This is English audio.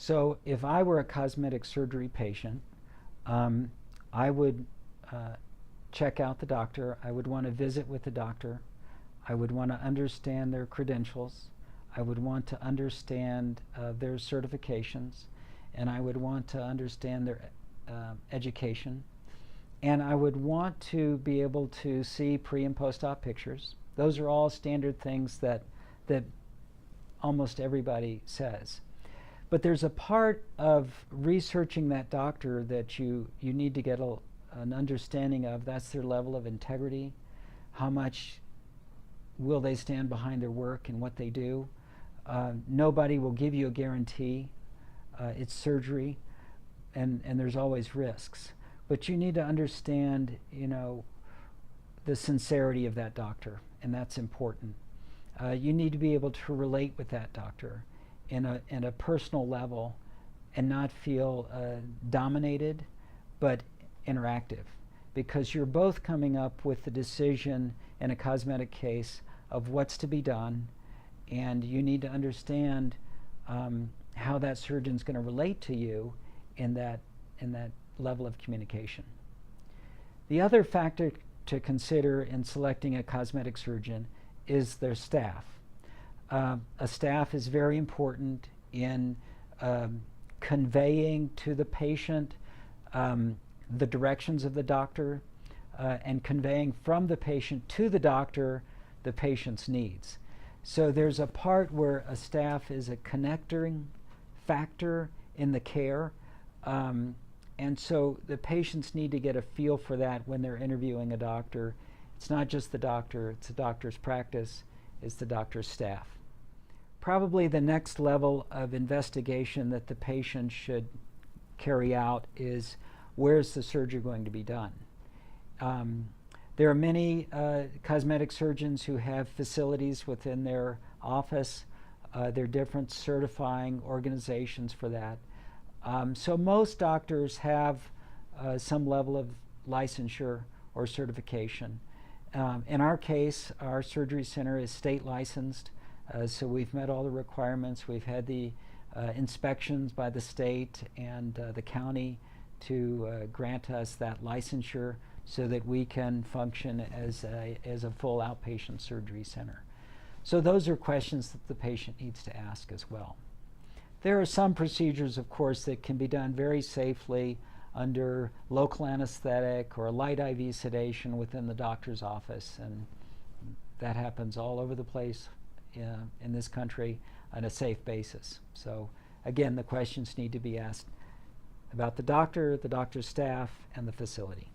So if I were a cosmetic surgery patient, I would check out the doctor. I would want to visit with the doctor. I would want to understand their credentials. I would want to understand their certifications, and I would want to understand their education. And I would want to be able to see pre and post-op pictures. Those are all standard things that almost everybody says. But there's a part of researching that doctor that you need to get an understanding of. That's their level of integrity. How much will they stand behind their work and what they do? Nobody will give you a guarantee. It's surgery, and there's always risks. But you need to understand, the sincerity of that doctor, and that's important. You need to be able to relate with that doctor in a personal level and not feel dominated, but interactive, because you're both coming up with the decision in a cosmetic case of what's to be done, and you need to understand how that surgeon's going to relate to you in that level of communication. The other factor to consider in selecting a cosmetic surgeon is their staff. A staff is very important in conveying to the patient the directions of the doctor and conveying from the patient to the doctor the patient's needs. So there's a part where a staff is a connecting factor in the care. And so the patients need to get a feel for that when they're interviewing a doctor. It's not just the doctor, it's the doctor's practice, it's the doctor's staff. Probably the next level of investigation that the patient should carry out is, where's the surgery going to be done? There are many cosmetic surgeons who have facilities within their office. There are different certifying organizations for that. So most doctors have some level of licensure or certification. In our case, our surgery center is state licensed, so we've met all the requirements. We've had the inspections by the state and the county to grant us that licensure so that we can function as a full outpatient surgery center. So those are questions that the patient needs to ask as well. There are some procedures, of course, that can be done very safely under local anesthetic or light IV sedation within the doctor's office, and that happens all over the place in this country on a safe basis. So again, the questions need to be asked about the doctor, the doctor's staff, and the facility.